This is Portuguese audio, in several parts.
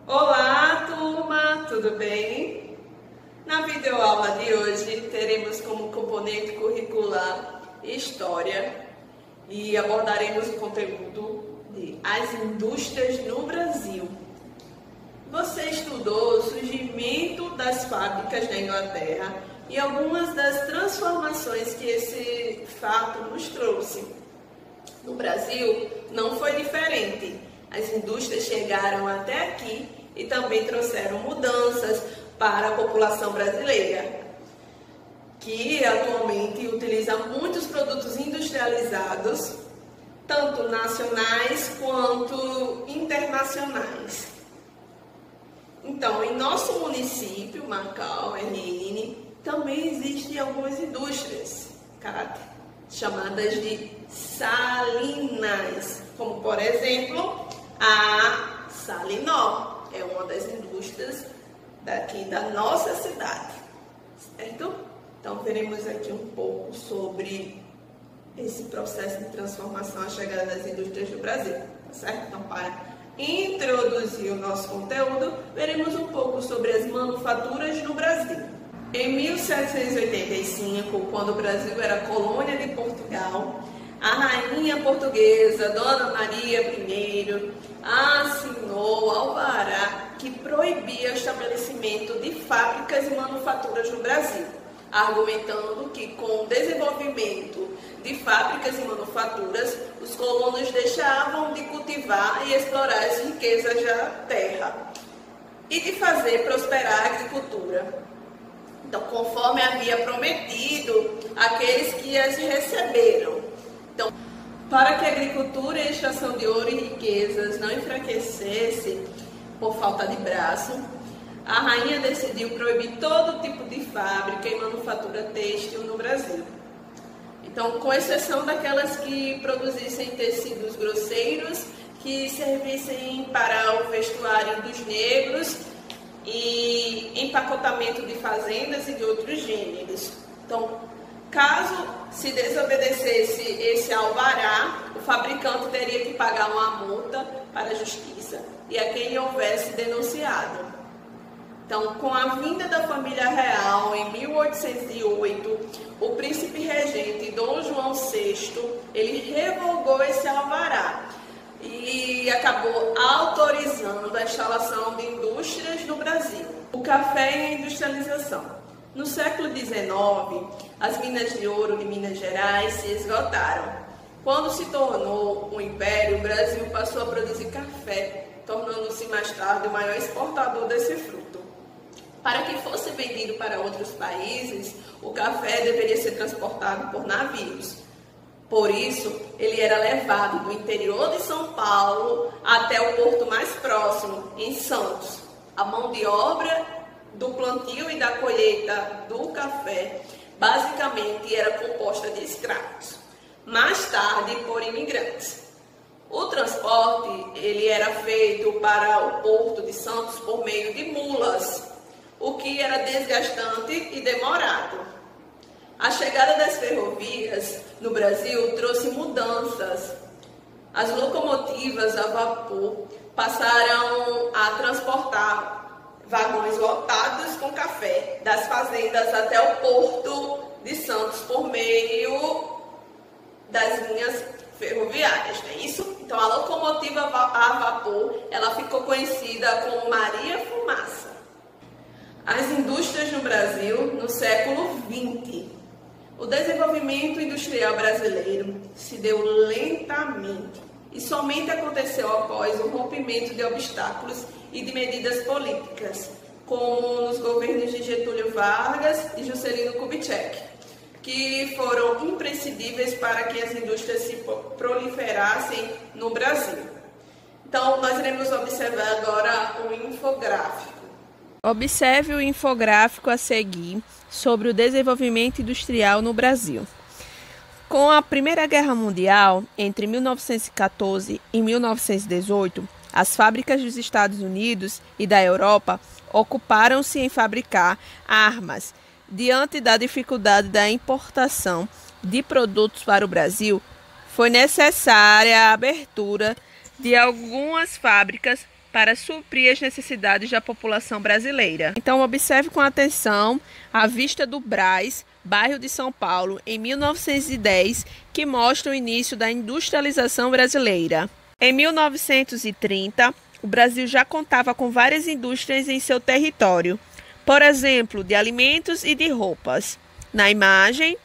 Olá, turma! Tudo bem? Na videoaula de hoje teremos como componente curricular História e abordaremos o conteúdo de As Indústrias no Brasil. Você estudou o surgimento das fábricas na Inglaterra e algumas das transformações que esse fato nos trouxe. No Brasil não foi diferente. As indústrias chegaram até aqui e também trouxeram mudanças para a população brasileira, que atualmente utiliza muitos produtos industrializados, tanto nacionais quanto internacionais. Então, em nosso município, Macau, RN, também existem algumas indústrias chamadas de salinas, como por exemplo a Salinor, é uma das indústrias daqui da nossa cidade, certo? Então veremos aqui um pouco sobre esse processo de transformação, a chegada das indústrias do Brasil, tá certo? Então, para introduzir o nosso conteúdo, veremos um pouco sobre as manufaturas no Brasil. Em 1785, quando o Brasil era colônia de Portugal, a rainha portuguesa, Dona Maria I, assinou alvará que proibia o estabelecimento de fábricas e manufaturas no Brasil, argumentando que com o desenvolvimento de fábricas e manufaturas, os colonos deixavam de cultivar e explorar as riquezas da terra e de fazer prosperar a agricultura. Então, conforme havia prometido aqueles que as receberam. Então, para que a agricultura e a extração de ouro e riquezas não enfraquecesse por falta de braço, a rainha decidiu proibir todo tipo de fábrica e manufatura têxtil no Brasil. Então, com exceção daquelas que produzissem tecidos grosseiros, que servissem para o vestuário dos negros e empacotamento de fazendas e de outros gêneros. Então, caso se desobedecesse esse alvará, o fabricante teria que pagar uma multa para a justiça e a quem houvesse denunciado. Então, com a vinda da família real em 1808, o príncipe regente Dom João VI, ele revogou esse alvará e acabou autorizando a instalação de indústrias no Brasil. O café e a industrialização. No século XIX, as minas de ouro de Minas Gerais se esgotaram. Quando se tornou um império, o Brasil passou a produzir café, tornando-se mais tarde o maior exportador desse fruto. Para que fosse vendido para outros países, o café deveria ser transportado por navios. Por isso, ele era levado do interior de São Paulo até o porto mais próximo, em Santos. A mão de obra do plantio e da colheita do café basicamente era composta de escravos, mais tarde por imigrantes. O transporte ele era feito para o porto de Santos por meio de mulas, o que era desgastante e demorado. A chegada das ferrovias no Brasil trouxe mudanças. As locomotivas a vapor passaram a transportar vagões lotados com café das fazendas até o porto de Santos por meio das linhas ferroviárias, não é isso? Então a locomotiva a vapor, ela ficou conhecida como Maria Fumaça. As indústrias no Brasil no século XX. O desenvolvimento industrial brasileiro se deu lentamente e somente aconteceu após o rompimento de obstáculos e de medidas políticas, como nos governos de Getúlio Vargas e Juscelino Kubitschek, que foram imprescindíveis para que as indústrias se proliferassem no Brasil. Então, nós iremos observar agora um infográfico. Observe o infográfico a seguir sobre o desenvolvimento industrial no Brasil. Com a Primeira Guerra Mundial, entre 1914 e 1918, as fábricas dos Estados Unidos e da Europa ocuparam-se em fabricar armas. Diante da dificuldade da importação de produtos para o Brasil, foi necessária a abertura de algumas fábricas para suprir as necessidades da população brasileira. Então, observe com atenção a vista do Brás, bairro de São Paulo, em 1910, que mostra o início da industrialização brasileira. Em 1930, o Brasil já contava com várias indústrias em seu território, por exemplo, de alimentos e de roupas. Na imagem,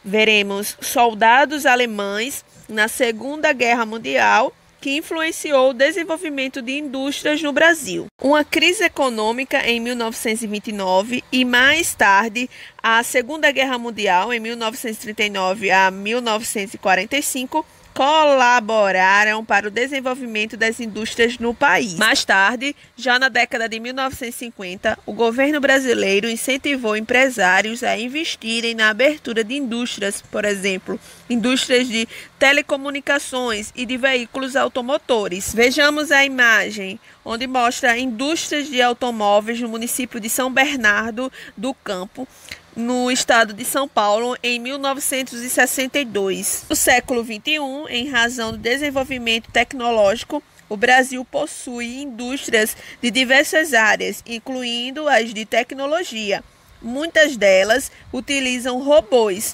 veremos soldados alemães na Segunda Guerra Mundial, que influenciou o desenvolvimento de indústrias no Brasil. Uma crise econômica em 1929 e mais tarde a Segunda Guerra Mundial, em 1939 a 1945, colaboraram para o desenvolvimento das indústrias no país. Mais tarde, já na década de 1950, o governo brasileiro incentivou empresários a investirem na abertura de indústrias, por exemplo, indústrias de telecomunicações e de veículos automotores. Vejamos a imagem onde mostra indústrias de automóveis no município de São Bernardo do Campo, no estado de São Paulo, em 1962. No século XXI, em razão do desenvolvimento tecnológico, o Brasil possui indústrias de diversas áreas, incluindo as de tecnologia. Muitas delas utilizam robôs,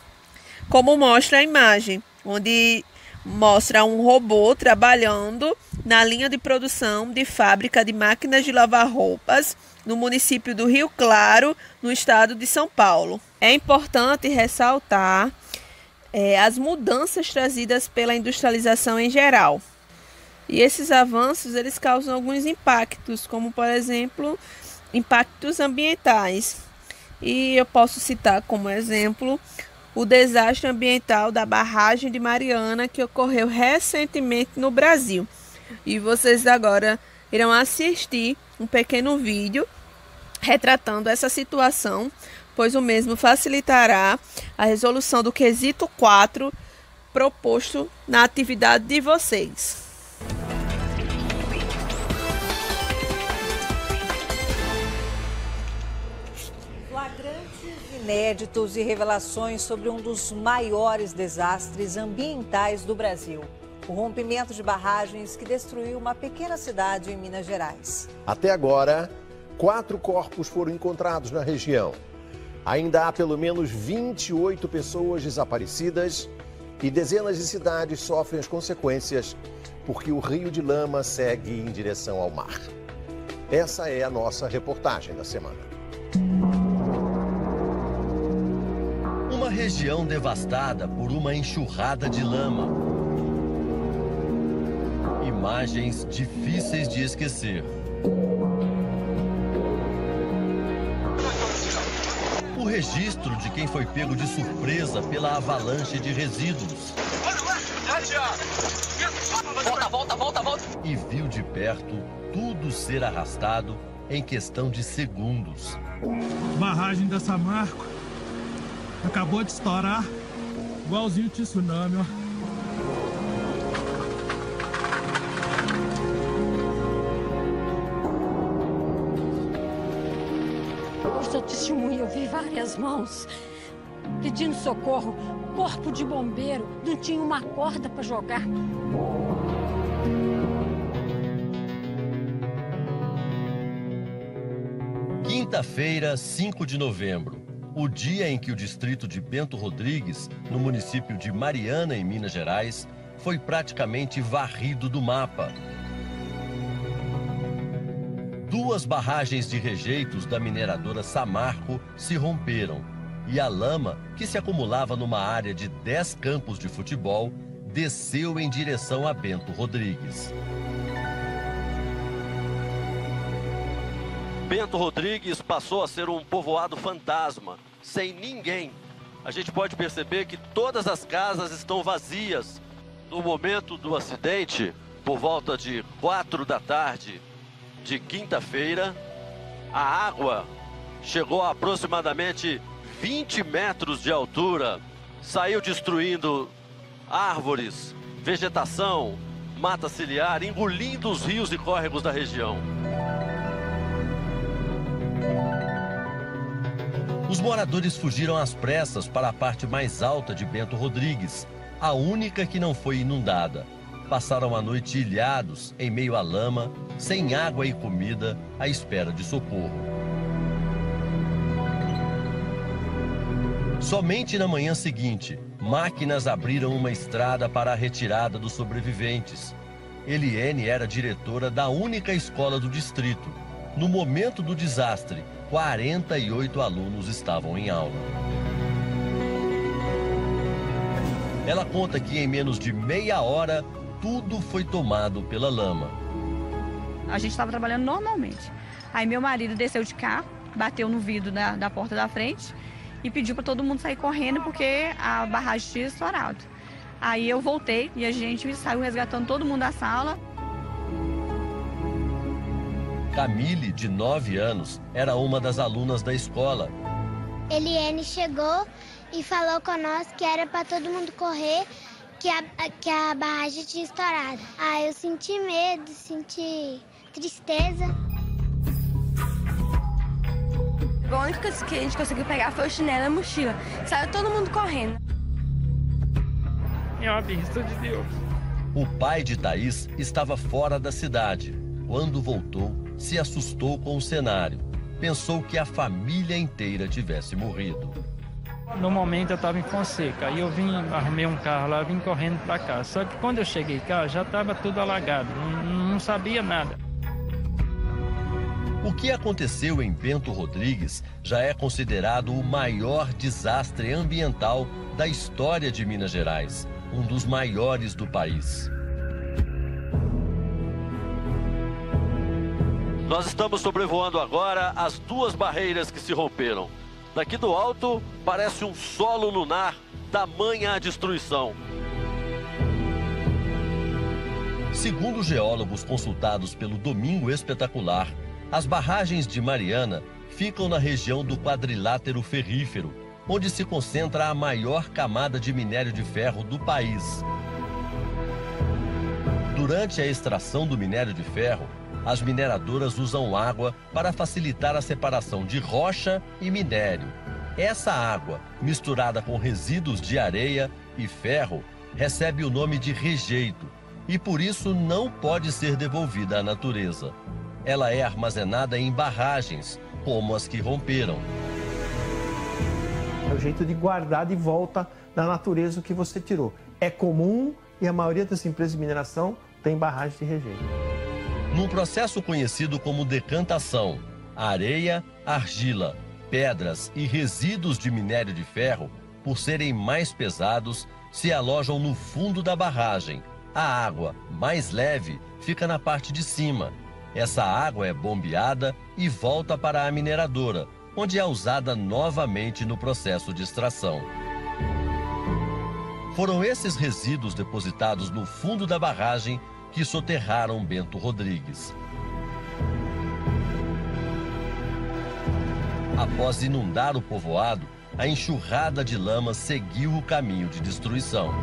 como mostra a imagem, onde mostra um robô trabalhando na linha de produção de fábrica de máquinas de lavar roupas no município do Rio Claro, no estado de São Paulo. É importante ressaltar as mudanças trazidas pela industrialização em geral. E esses avanços eles causam alguns impactos, como por exemplo, impactos ambientais. E eu posso citar como exemplo o desastre ambiental da barragem de Mariana, que ocorreu recentemente no Brasil. E vocês agora irão assistir um pequeno vídeo retratando essa situação, pois o mesmo facilitará a resolução do quesito 4 proposto na atividade de vocês. Flagrantes inéditos e revelações sobre um dos maiores desastres ambientais do Brasil. O rompimento de barragens que destruiu uma pequena cidade em Minas Gerais. Até agora, 4 corpos foram encontrados na região. Ainda há pelo menos 28 pessoas desaparecidas e dezenas de cidades sofrem as consequências porque o rio de lama segue em direção ao mar. Essa é a nossa reportagem da semana. Uma região devastada por uma enxurrada de lama. Imagens difíceis de esquecer. O registro de quem foi pego de surpresa pela avalanche de resíduos. Volta. E viu de perto tudo ser arrastado em questão de segundos. Barragem da Samarco acabou de estourar, igualzinho o tsunami, ó. Sou testemunha, eu vi várias mãos pedindo socorro. Corpo de bombeiro, não tinha uma corda para jogar. Quinta-feira, 5 de novembro, o dia em que o distrito de Bento Rodrigues, no município de Mariana, em Minas Gerais, foi praticamente varrido do mapa. 2 barragens de rejeitos da mineradora Samarco se romperam e a lama, que se acumulava numa área de 10 campos de futebol, desceu em direção a Bento Rodrigues. Bento Rodrigues passou a ser um povoado fantasma, sem ninguém. A gente pode perceber que todas as casas estão vazias. No momento do acidente, por volta de 4 da tarde de quinta-feira, a água chegou a aproximadamente 20 metros de altura, saiu destruindo árvores, vegetação, mata ciliar, engolindo os rios e córregos da região. Os moradores fugiram às pressas para a parte mais alta de Bento Rodrigues, a única que não foi inundada. Passaram a noite ilhados, em meio à lama, sem água e comida, à espera de socorro. Somente na manhã seguinte, máquinas abriram uma estrada para a retirada dos sobreviventes. Eliene era diretora da única escola do distrito. No momento do desastre, 48 alunos estavam em aula. Ela conta que em menos de meia hora, tudo foi tomado pela lama. A gente estava trabalhando normalmente. Aí meu marido desceu de carro, bateu no vidro da porta da frente e pediu para todo mundo sair correndo porque a barragem tinha estourado. Aí eu voltei e a gente saiu resgatando todo mundo da sala. Camille, de 9 anos, era uma das alunas da escola. Eliene chegou e falou com nós que era para todo mundo correr, que a barragem tinha estourado. Eu senti medo, senti tristeza. A única coisa que a gente conseguiu pegar foi o chinelo e a mochila. Saiu todo mundo correndo. É uma bênção de Deus. O pai de Thaís estava fora da cidade. Quando voltou, se assustou com o cenário. Pensou que a família inteira tivesse morrido. No momento eu estava em Fonseca, aí eu arrumei um carro lá, vim correndo para cá. Só que quando eu cheguei cá, já estava tudo alagado, não sabia nada. O que aconteceu em Bento Rodrigues já é considerado o maior desastre ambiental da história de Minas Gerais, um dos maiores do país. Nós estamos sobrevoando agora as duas barreiras que se romperam. Daqui do alto, parece um solo lunar, tamanha a destruição. Segundo geólogos consultados pelo Domingo Espetacular, as barragens de Mariana ficam na região do quadrilátero ferrífero, onde se concentra a maior camada de minério de ferro do país. Durante a extração do minério de ferro, as mineradoras usam água para facilitar a separação de rocha e minério. Essa água, misturada com resíduos de areia e ferro, recebe o nome de rejeito e por isso não pode ser devolvida à natureza. Ela é armazenada em barragens, como as que romperam. É o jeito de guardar de volta da natureza o que você tirou. É comum e a maioria das empresas de mineração tem barragens de rejeito. Num processo conhecido como decantação, areia, argila, pedras e resíduos de minério de ferro, por serem mais pesados, se alojam no fundo da barragem. A água, mais leve, fica na parte de cima. Essa água é bombeada e volta para a mineradora, onde é usada novamente no processo de extração. Foram esses resíduos depositados no fundo da barragem que soterraram Bento Rodrigues. Após inundar o povoado, a enxurrada de lama seguiu o caminho de destruição.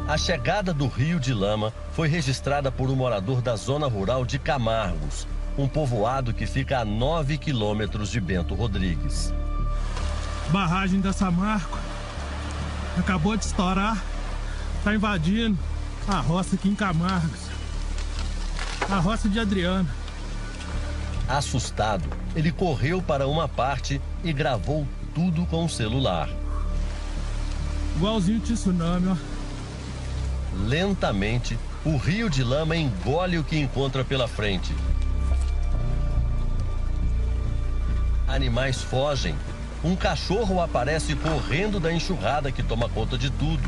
A chegada do rio de lama foi registrada por um morador da zona rural de Camargos, um povoado que fica a 9 quilômetros de Bento Rodrigues. Barragem da Samarco acabou de estourar, está invadindo a roça aqui em Camargos, a roça de Adriana. Assustado, ele correu para uma parte e gravou tudo com o celular. Igualzinho o tsunami, ó. Lentamente, o rio de lama engole o que encontra pela frente. Animais fogem. Um cachorro aparece correndo da enxurrada que toma conta de tudo.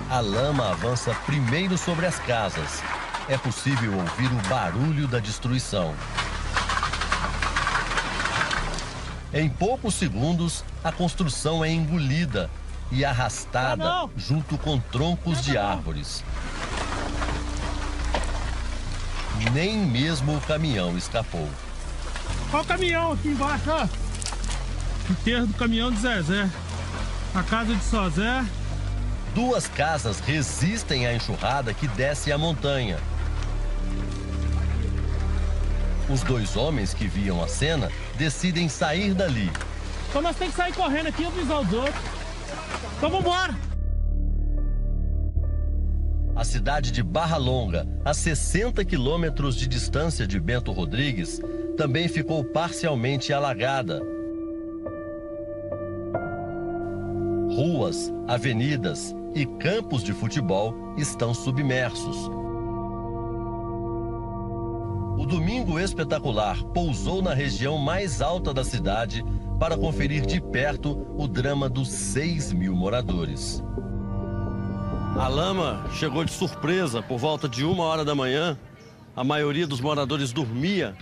A lama avança primeiro sobre as casas. É possível ouvir o barulho da destruição. Em poucos segundos, a construção é engolida e arrastada junto com troncos de árvores. Nem mesmo o caminhão escapou. Olha o caminhão aqui embaixo, ó. Enterro do caminhão de Zezé. A casa de Sozé. Duas casas resistem à enxurrada que desce a montanha. Os dois homens que viam a cena decidem sair dali. Então nós temos que sair correndo aqui e avisar os outros. Então vamos embora. A cidade de Barra Longa, a 60 quilômetros de distância de Bento Rodrigues, também ficou parcialmente alagada. Ruas, avenidas e campos de futebol estão submersos. O Domingo Espetacular pousou na região mais alta da cidade para conferir de perto o drama dos 6.000 moradores. A lama chegou de surpresa por volta de 1h da manhã. A maioria dos moradores dormia.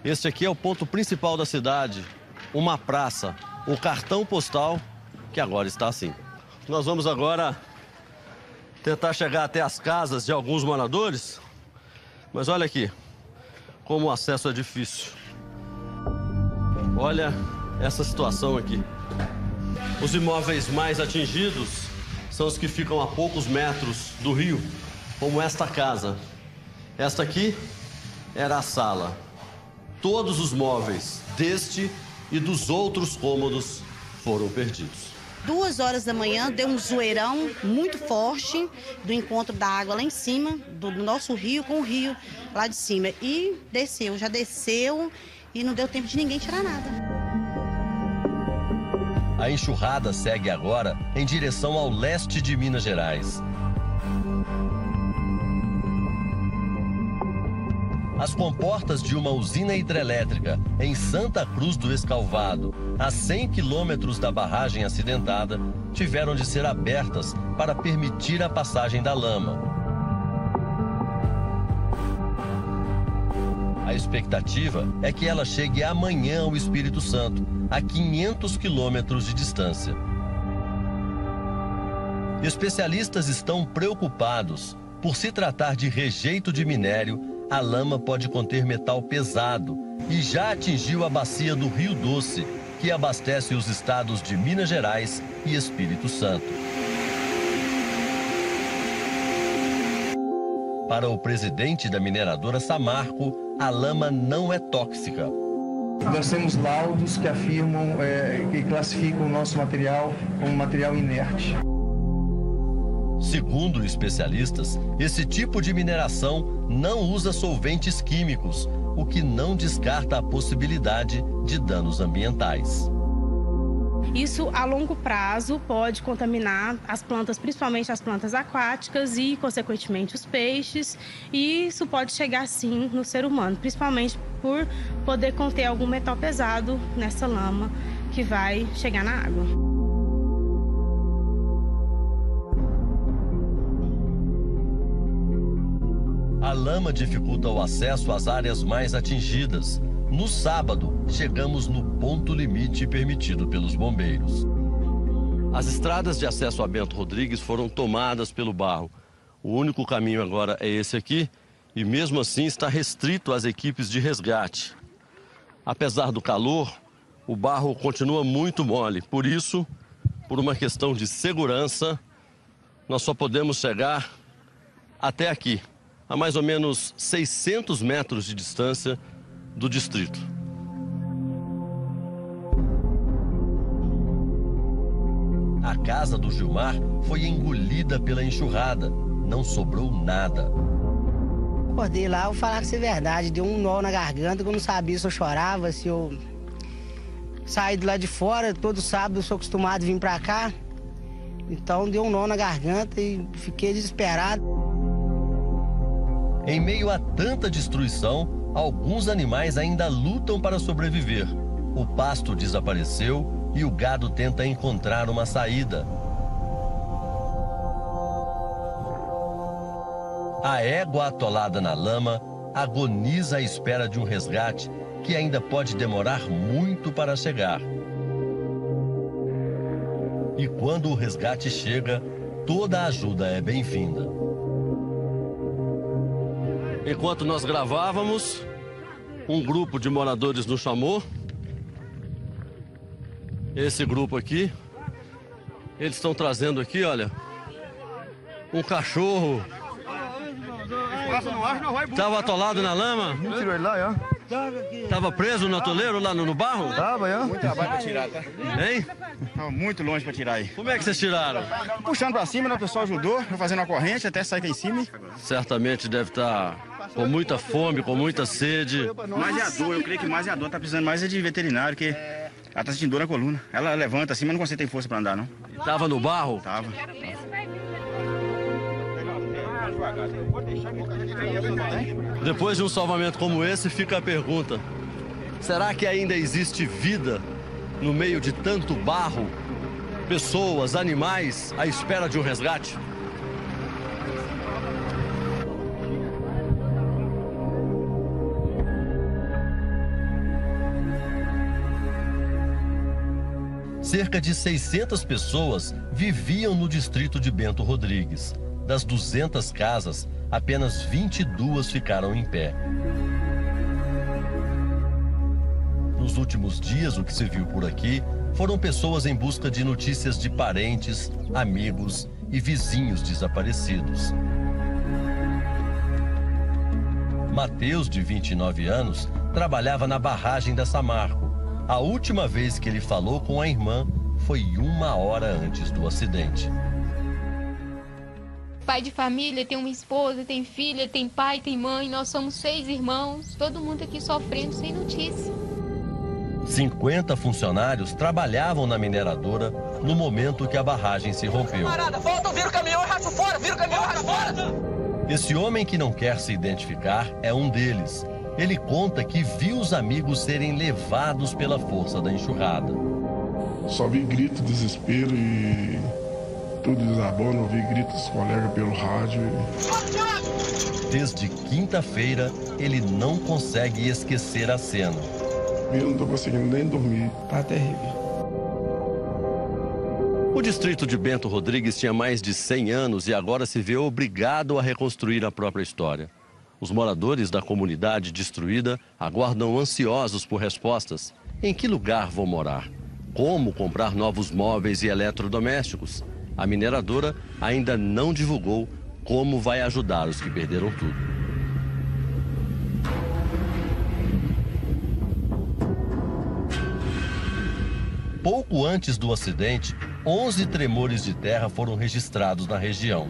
Este aqui é o ponto principal da cidade, uma praça, o cartão postal, que agora está assim. Nós vamos agora tentar chegar até as casas de alguns moradores, mas olha aqui como o acesso é difícil. Olha essa situação aqui. Os imóveis mais atingidos são os que ficam a poucos metros do rio, como esta casa. Esta aqui era a sala. Todos os móveis deste e dos outros cômodos foram perdidos. 2h da manhã deu um zoeirão muito forte do encontro da água lá em cima, do nosso rio com o rio lá de cima. E desceu, já desceu e não deu tempo de ninguém tirar nada. A enxurrada segue agora em direção ao leste de Minas Gerais. As comportas de uma usina hidrelétrica em Santa Cruz do Escalvado, a 100 quilômetros da barragem acidentada, tiveram de ser abertas para permitir a passagem da lama. A expectativa é que ela chegue amanhã ao Espírito Santo, a 500 quilômetros de distância. Especialistas estão preocupados. Por se tratar de rejeito de minério, a lama pode conter metal pesado e já atingiu a bacia do Rio Doce, que abastece os estados de Minas Gerais e Espírito Santo. Para o presidente da mineradora Samarco, a lama não é tóxica. Nós temos laudos que afirmam e classificam o nosso material como material inerte. Segundo especialistas, esse tipo de mineração não usa solventes químicos, o que não descarta a possibilidade de danos ambientais. Isso, a longo prazo, pode contaminar as plantas, principalmente as plantas aquáticas e, consequentemente, os peixes. E isso pode chegar, sim, no ser humano, principalmente por poder conter algum metal pesado nessa lama que vai chegar na água. A lama dificulta o acesso às áreas mais atingidas. No sábado, chegamos no ponto limite permitido pelos bombeiros. As estradas de acesso a Bento Rodrigues foram tomadas pelo barro. O único caminho agora é esse aqui e mesmo assim está restrito às equipes de resgate. Apesar do calor, o barro continua muito mole. Por isso, por uma questão de segurança, nós só podemos chegar até aqui, a mais ou menos 600 metros de distância do distrito. A casa do Gilmar foi engolida pela enxurrada. Não sobrou nada. Acordei lá, vou falar que isso é verdade. Deu um nó na garganta, que eu não sabia se eu chorava, se eu saí de lá de fora. Todo sábado eu sou acostumado a vir pra cá. Então deu um nó na garganta e fiquei desesperado. Em meio a tanta destruição, alguns animais ainda lutam para sobreviver. O pasto desapareceu e o gado tenta encontrar uma saída. A égua atolada na lama agoniza à espera de um resgate que ainda pode demorar muito para chegar. E quando o resgate chega, toda a ajuda é bem-vinda. Enquanto nós gravávamos, um grupo de moradores nos chamou. Esse grupo aqui, eles estão trazendo aqui, olha, um cachorro. Estava atolado na lama. Tirou ele lá, ó. Tava preso no atoleiro lá no barro? Tava, é. Muito trabalho pra tirar, tá? Hein? Tava muito longe pra tirar aí. Como é que vocês tiraram? Puxando pra cima, né? O pessoal ajudou, fazendo a corrente até sair aqui em cima. Certamente deve estar com muita fome, com muita sede. Mais é a dor, eu creio que mais é a dor. Tá precisando mais de veterinário, que ela tá sentindo dor na coluna. Ela levanta assim, mas não consegue ter força pra andar, não. E tava no barro? Tava. Depois de um salvamento como esse, fica a pergunta: será que ainda existe vida no meio de tanto barro? Pessoas, animais, à espera de um resgate? Cerca de 600 pessoas viviam no distrito de Bento Rodrigues. Das 200 casas, apenas 22 ficaram em pé. Nos últimos dias, o que se viu por aqui foram pessoas em busca de notícias de parentes, amigos e vizinhos desaparecidos. Mateus, de 29 anos, trabalhava na barragem da Samarco. A última vez que ele falou com a irmã foi 1 hora antes do acidente. Pai de família, tem uma esposa, tem filha, tem pai, tem mãe. Nós somos 6 irmãos, todo mundo aqui sofrendo sem notícia. 50 funcionários trabalhavam na mineradora no momento que a barragem se rompeu. Camarada, volta, vira o caminhão e racha fora, vira o caminhão e racha fora. Esse homem que não quer se identificar é um deles. Ele conta que viu os amigos serem levados pela força da enxurrada. Só vi grito, desespero e tudo desabando. Eu vi gritos dos colegas pelo rádio. Desde quinta-feira, ele não consegue esquecer a cena. Eu não tô conseguindo nem dormir, tá terrível. O distrito de Bento Rodrigues tinha mais de 100 anos e agora se vê obrigado a reconstruir a própria história. Os moradores da comunidade destruída aguardam ansiosos por respostas. Em que lugar vou morar? Como comprar novos móveis e eletrodomésticos? A mineradora ainda não divulgou como vai ajudar os que perderam tudo. Pouco antes do acidente, 11 tremores de terra foram registrados na região.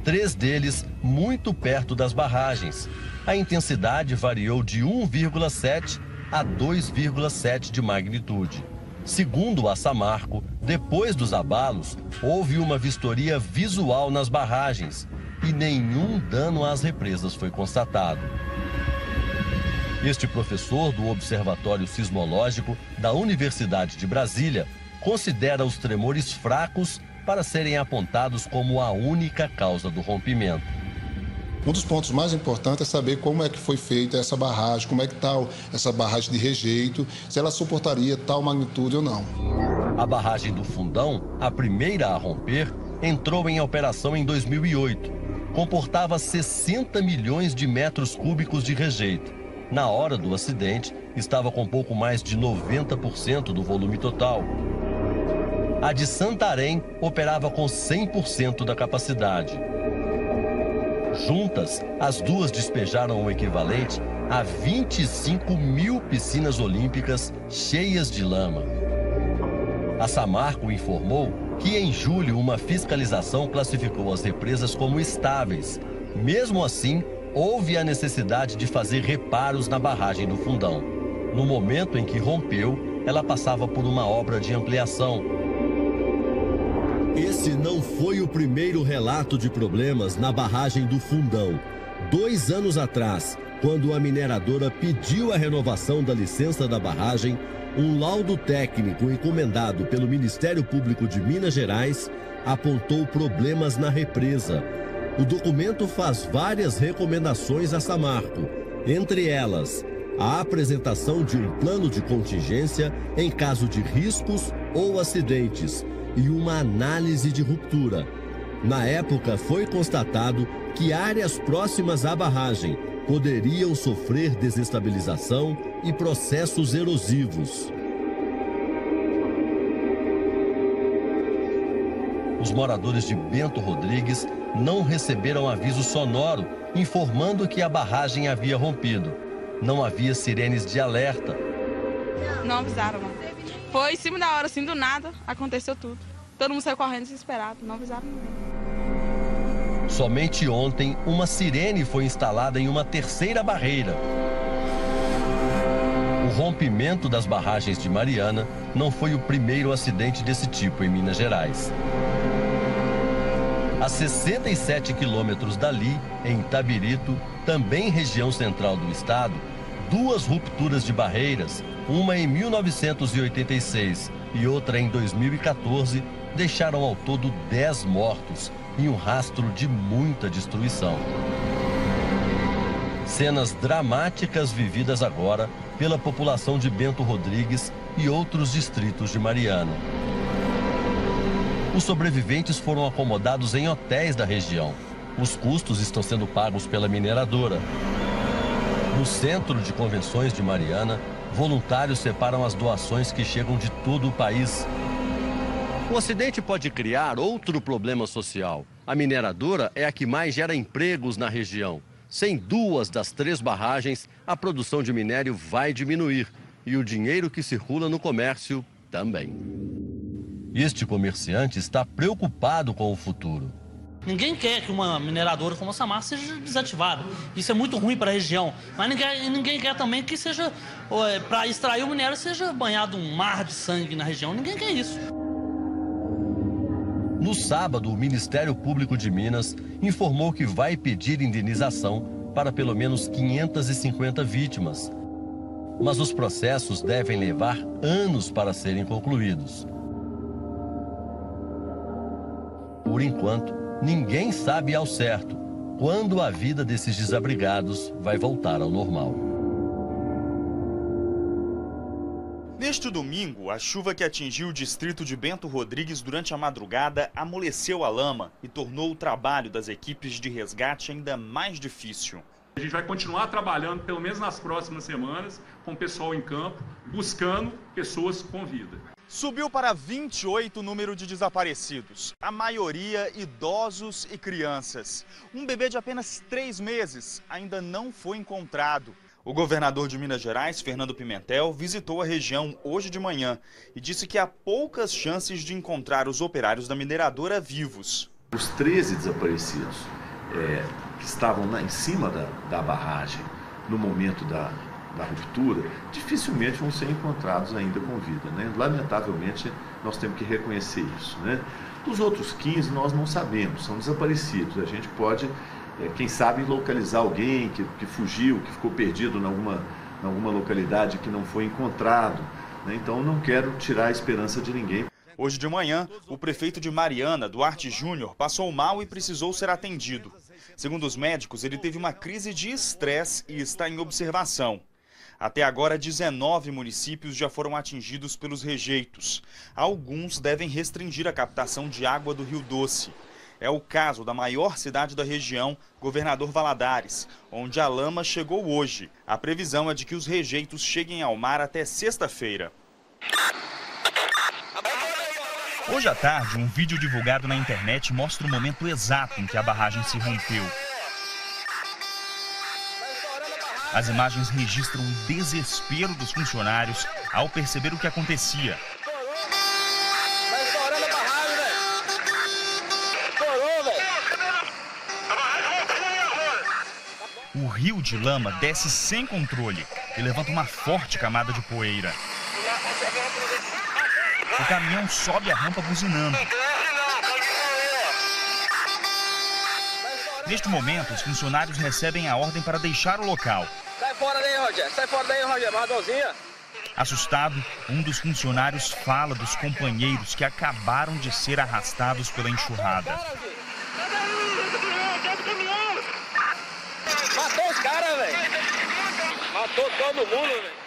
3 deles muito perto das barragens. A intensidade variou de 1,7 a 2,7 de magnitude. Segundo a Samarco, depois dos abalos, houve uma vistoria visual nas barragens e nenhum dano às represas foi constatado. Este professor do Observatório Sismológico da Universidade de Brasília considera os tremores fracos para serem apontados como a única causa do rompimento. Um dos pontos mais importantes é saber como é que foi feita essa barragem, como é que está essa barragem de rejeito, se ela suportaria tal magnitude ou não. A barragem do Fundão, a primeira a romper, entrou em operação em 2008. Comportava 60 milhões de metros cúbicos de rejeito. Na hora do acidente, estava com pouco mais de 90% do volume total. A de Santarém operava com 100% da capacidade. Juntas, as duas despejaram o equivalente a 25 mil piscinas olímpicas cheias de lama. A Samarco informou que em julho uma fiscalização classificou as represas como estáveis. Mesmo assim, houve a necessidade de fazer reparos na barragem do Fundão. No momento em que rompeu, ela passava por uma obra de ampliação. Esse não foi o primeiro relato de problemas na barragem do Fundão. 2 anos atrás, quando a mineradora pediu a renovação da licença da barragem, um laudo técnico encomendado pelo Ministério Público de Minas Gerais apontou problemas na represa. O documento faz várias recomendações à Samarco, entre elas a apresentação de um plano de contingência em caso de riscos ou acidentes e uma análise de ruptura. Na época, foi constatado que áreas próximas à barragem poderiam sofrer desestabilização e processos erosivos. Os moradores de Bento Rodrigues não receberam aviso sonoro informando que a barragem havia rompido. não havia sirenes de alerta. Não avisaram, não. Foi em cima da hora, assim, do nada, aconteceu tudo. Todo mundo saiu correndo desesperado, não avisaram ninguém. Somente ontem, uma sirene foi instalada em uma terceira barreira. O rompimento das barragens de Mariana não foi o primeiro acidente desse tipo em Minas Gerais. A 67 quilômetros dali, em Itabirito, também região central do estado, 2 rupturas de barreiras, uma em 1986 e outra em 2014, deixaram ao todo 10 mortos e um rastro de muita destruição. Cenas dramáticas vividas agora pela população de Bento Rodrigues e outros distritos de Mariana. Os sobreviventes foram acomodados em hotéis da região. Os custos estão sendo pagos pela mineradora. No Centro de Convenções de Mariana, voluntários separam as doações que chegam de todo o país. O acidente pode criar outro problema social. A mineradora é a que mais gera empregos na região. Sem 2 das 3 barragens, a produção de minério vai diminuir e o dinheiro que circula no comércio também. Este comerciante está preocupado com o futuro. Ninguém quer que uma mineradora como a Samarco seja desativada. Isso é muito ruim para a região. Mas ninguém quer também que seja, para extrair o minério, seja banhado um mar de sangue na região. Ninguém quer isso. No sábado, o Ministério Público de Minas informou que vai pedir indenização para pelo menos 550 vítimas. Mas os processos devem levar anos para serem concluídos. Por enquanto, ninguém sabe ao certo quando a vida desses desabrigados vai voltar ao normal. Neste domingo, a chuva que atingiu o distrito de Bento Rodrigues durante a madrugada amoleceu a lama e tornou o trabalho das equipes de resgate ainda mais difícil. A gente vai continuar trabalhando, pelo menos nas próximas semanas, com o pessoal em campo, buscando pessoas com vida. Subiu para 28 o número de desaparecidos, a maioria idosos e crianças. Um bebê de apenas 3 meses ainda não foi encontrado. O governador de Minas Gerais, Fernando Pimentel, visitou a região hoje de manhã e disse que há poucas chances de encontrar os operários da mineradora vivos. Os 13 desaparecidos que estavam em cima da barragem no momento da ruptura, dificilmente vão ser encontrados ainda com vida, né? Lamentavelmente, nós temos que reconhecer isso, né? Dos outros 15, nós não sabemos, são desaparecidos. A gente pode, quem sabe, localizar alguém que fugiu, que ficou perdido em alguma localidade que não foi encontrado, né? Então, não quero tirar a esperança de ninguém. Hoje de manhã, o prefeito de Mariana, Duarte Júnior, passou mal e precisou ser atendido. Segundo os médicos, ele teve uma crise de estresse e está em observação. Até agora, 19 municípios já foram atingidos pelos rejeitos. Alguns devem restringir a captação de água do Rio Doce. É o caso da maior cidade da região, Governador Valadares, onde a lama chegou hoje. A previsão é de que os rejeitos cheguem ao mar até sexta-feira. Hoje à tarde, um vídeo divulgado na internet mostra o momento exato em que a barragem se rompeu. As imagens registram o desespero dos funcionários ao perceber o que acontecia. O rio de lama desce sem controle e levanta uma forte camada de poeira. O caminhão sobe a rampa buzinando. Neste momento, os funcionários recebem a ordem para deixar o local. Sai fora daí, Roger. Sai fora daí, Roger. Marradãozinha. Assustado, um dos funcionários fala dos companheiros que acabaram de ser arrastados pela enxurrada. Matou os caras, velho. Matou todo mundo, velho.